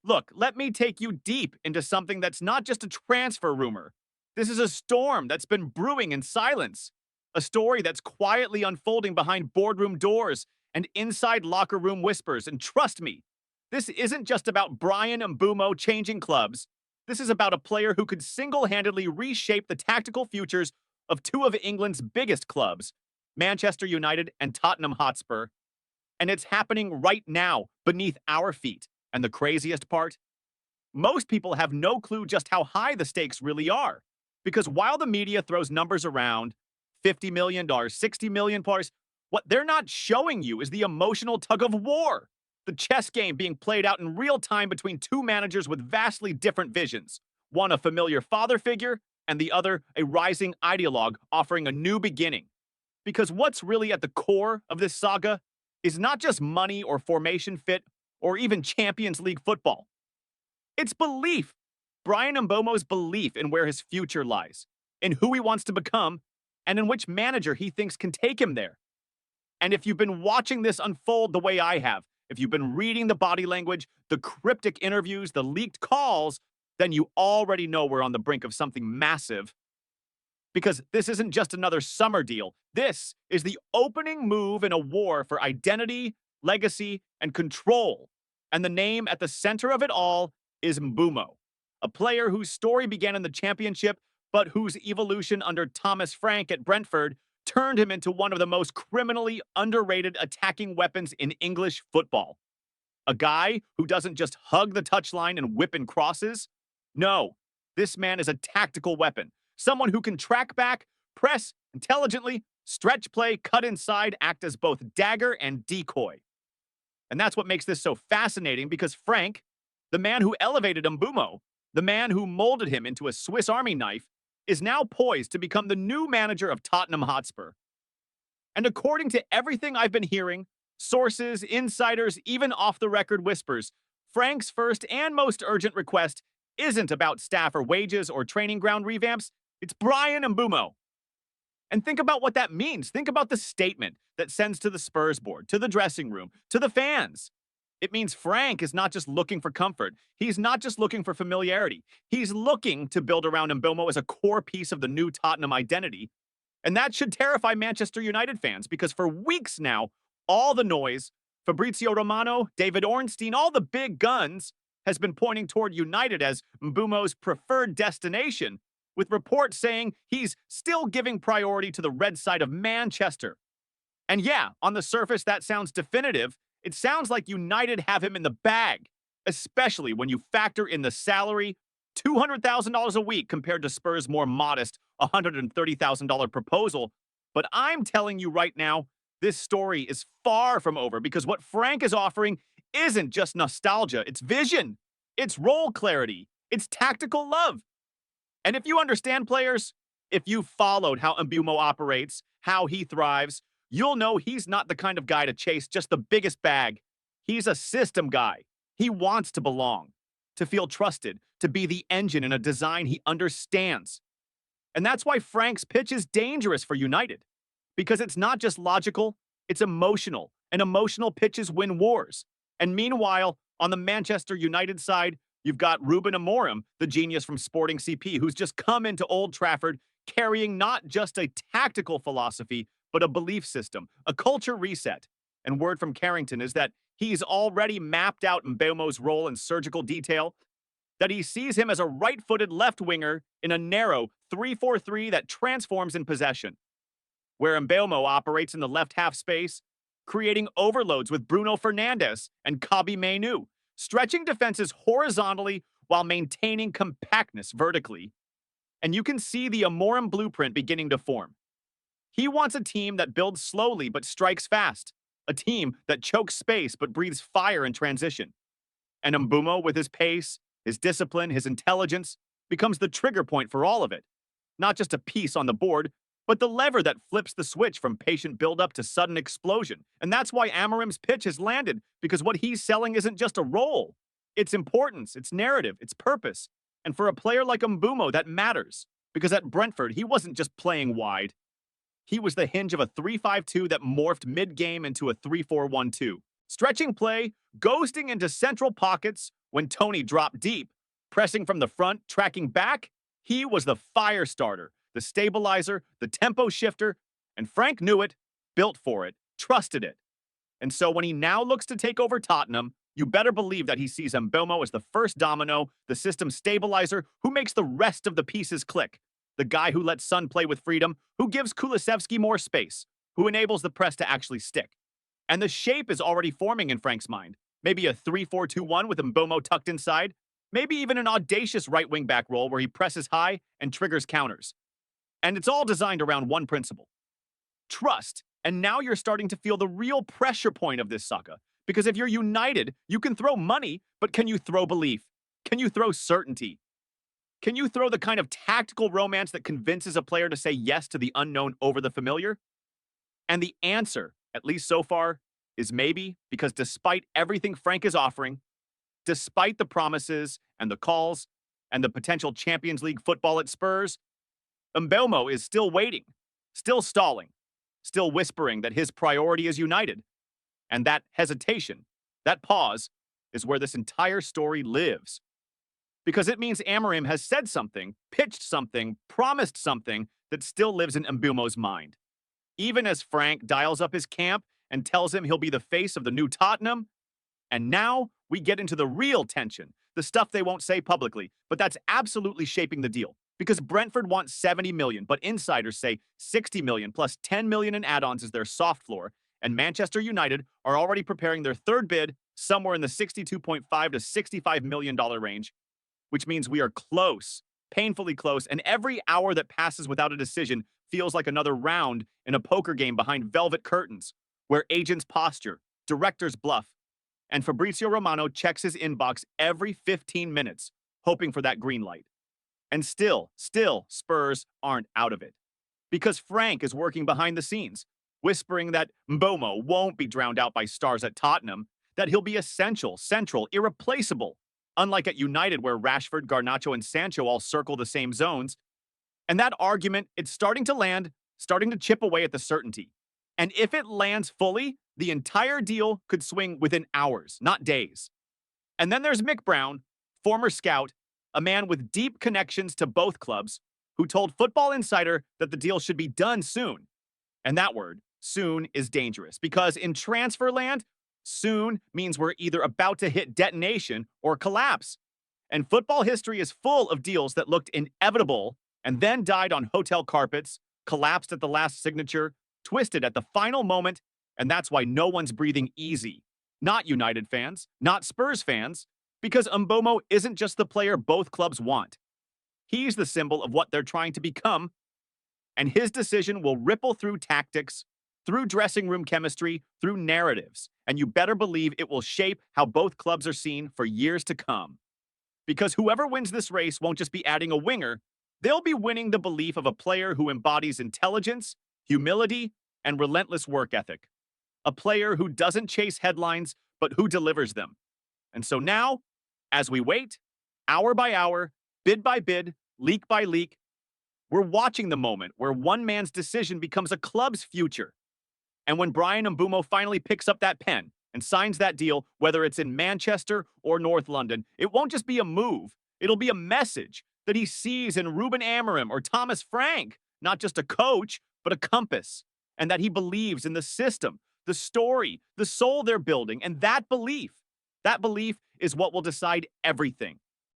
Look, let me take you deep into something that's not just a transfer rumor. This is a storm that's been brewing in silence. A story that's quietly unfolding behind boardroom doors and inside locker room whispers. And trust me, this isn't just about Bryan Mbeumo changing clubs. This is about a player who could single-handedly reshape the tactical futures of two of England's biggest clubs, Manchester United and Tottenham Hotspur. And it's happening right now beneath our feet. And the craziest part? Most people have no clue just how high the stakes really are. Because while the media throws numbers around, $50 million, $60 million, what they're not showing you is the emotional tug of war. The chess game being played out in real time between two managers with vastly different visions. One a familiar father figure, and the other a rising ideologue offering a new beginning. Because what's really at the core of this saga is not just money or formation fit or even Champions League football. It's belief. Bryan Mbeumo's belief in where his future lies, in who he wants to become, and in which manager he thinks can take him there. And if you've been watching this unfold the way I have, if you've been reading the body language, the cryptic interviews, the leaked calls, then you already know we're on the brink of something massive. Because this isn't just another summer deal. This is the opening move in a war for identity, legacy, and control. And the name at the center of it all is Mbeumo, a player whose story began in the championship, but whose evolution under Thomas Frank at Brentford turned him into one of the most criminally underrated attacking weapons in English football. A guy who doesn't just hug the touchline and whip in crosses. No, this man is a tactical weapon. Someone who can track back, press intelligently, stretch play, cut inside, act as both dagger and decoy. And that's what makes this so fascinating because Frank, the man who elevated Mbeumo, the man who molded him into a Swiss Army knife, is now poised to become the new manager of Tottenham Hotspur. And according to everything I've been hearing, sources, insiders, even off-the-record whispers, Frank's first and most urgent request isn't about staff or wages or training ground revamps. It's Bryan Mbeumo. And think about what that means. Think about the statement that sends to the Spurs board, to the dressing room, to the fans. It means Frank is not just looking for comfort. He's not just looking for familiarity. He's looking to build around Mbeumo as a core piece of the new Tottenham identity. And that should terrify Manchester United fans because for weeks now, all the noise, Fabrizio Romano, David Ornstein, all the big guns has been pointing toward United as Mbeumo's preferred destination, with reports saying he's still giving priority to the red side of Manchester. And yeah, on the surface, that sounds definitive. It sounds like United have him in the bag, especially when you factor in the salary, $200,000 a week compared to Spurs' more modest $130,000 proposal. But I'm telling you right now, this story is far from over because what Frank is offering isn't just nostalgia, it's vision, it's role clarity, it's tactical love. And if you understand players, if you've followed how Mbeumo operates, how he thrives, you'll know he's not the kind of guy to chase just the biggest bag. He's a system guy. He wants to belong, to feel trusted, to be the engine in a design he understands. And that's why Frank's pitch is dangerous for United. Because it's not just logical, it's emotional. And emotional pitches win wars. And meanwhile, on the Manchester United side, you've got Ruben Amorim, the genius from Sporting CP, who's just come into Old Trafford carrying not just a tactical philosophy, but a belief system, a culture reset. And word from Carrington is that he's already mapped out Mbeumo's role in surgical detail, that he sees him as a right-footed left winger in a narrow 3-4-3 that transforms in possession, where Mbeumo operates in the left half space, creating overloads with Bruno Fernandes and Kobbie Mainoo, stretching defenses horizontally while maintaining compactness vertically. And you can see the Amorim blueprint beginning to form. He wants a team that builds slowly but strikes fast, a team that chokes space but breathes fire in transition. And Mbeumo, with his pace, his discipline, his intelligence, becomes the trigger point for all of it. Not just a piece on the board, but the lever that flips the switch from patient buildup to sudden explosion. And that's why Amorim's pitch has landed, because what he's selling isn't just a role. It's importance, it's narrative, it's purpose. And for a player like Mbeumo, that matters, because at Brentford, he wasn't just playing wide. He was the hinge of a 3-5-2 that morphed mid-game into a 3-4-1-2. Stretching play, ghosting into central pockets when Tony dropped deep, pressing from the front, tracking back. He was the fire starter, the stabilizer, the tempo shifter, and Frank knew it, built for it, trusted it. And so when he now looks to take over Tottenham, you better believe that he sees Mbeumo as the first domino, the system stabilizer who makes the rest of the pieces click, the guy who lets Son play with freedom, who gives Kulusevski more space, who enables the press to actually stick. And the shape is already forming in Frank's mind. Maybe a 3-4-2-1 with Mbeumo tucked inside, maybe even an audacious right wing back role where he presses high and triggers counters. And it's all designed around one principle: trust. And now you're starting to feel the real pressure point of this saga. Because if you're United, you can throw money, but can you throw belief? Can you throw certainty? Can you throw the kind of tactical romance that convinces a player to say yes to the unknown over the familiar? And the answer, at least so far, is maybe, because despite everything Frank is offering, despite the promises and the calls and the potential Champions League football at Spurs, Mbeumo is still waiting, still stalling, still whispering that his priority is United. And that hesitation, that pause, is where this entire story lives. Because it means Amorim has said something, pitched something, promised something that still lives in Mbeumo's mind. Even as Frank dials up his camp and tells him he'll be the face of the new Tottenham. And now we get into the real tension, the stuff they won't say publicly, but that's absolutely shaping the deal. Because Brentford wants 70 million, but insiders say 60 million plus 10 million in add-ons is their soft floor, and Manchester United are already preparing their third bid somewhere in the 62.5 to 65 million dollar range, which means we are close, painfully close, and every hour that passes without a decision feels like another round in a poker game behind velvet curtains, where agents posture, directors bluff, and Fabrizio Romano checks his inbox every 15 minutes, hoping for that green light. And still, Spurs aren't out of it. Because Frank is working behind the scenes, whispering that Mbeumo won't be drowned out by stars at Tottenham, that he'll be essential, central, irreplaceable, unlike at United where Rashford, Garnacho, and Sancho all circle the same zones. And that argument, it's starting to land, starting to chip away at the certainty. And if it lands fully, the entire deal could swing within hours, not days. And then there's Mick Brown, former scout, a man with deep connections to both clubs, who told Football Insider that the deal should be done soon. And that word, soon, is dangerous because in transfer land, soon means we're either about to hit detonation or collapse. And football history is full of deals that looked inevitable and then died on hotel carpets, collapsed at the last signature, twisted at the final moment, and that's why no one's breathing easy. Not United fans, not Spurs fans, because Mbeumo isn't just the player both clubs want. He's the symbol of what they're trying to become, and his decision will ripple through tactics, through dressing room chemistry, through narratives, and you better believe it will shape how both clubs are seen for years to come. Because whoever wins this race won't just be adding a winger, they'll be winning the belief of a player who embodies intelligence, humility, and relentless work ethic. A player who doesn't chase headlines, but who delivers them. And so now, as we wait, hour by hour, bid by bid, leak by leak, we're watching the moment where one man's decision becomes a club's future. And when Bryan Mbeumo finally picks up that pen and signs that deal, whether it's in Manchester or North London, it won't just be a move. It'll be a message that he sees in Ruben Amorim or Thomas Frank, not just a coach, but a compass, and that he believes in the system, the story, the soul they're building, and that belief is what will decide everything.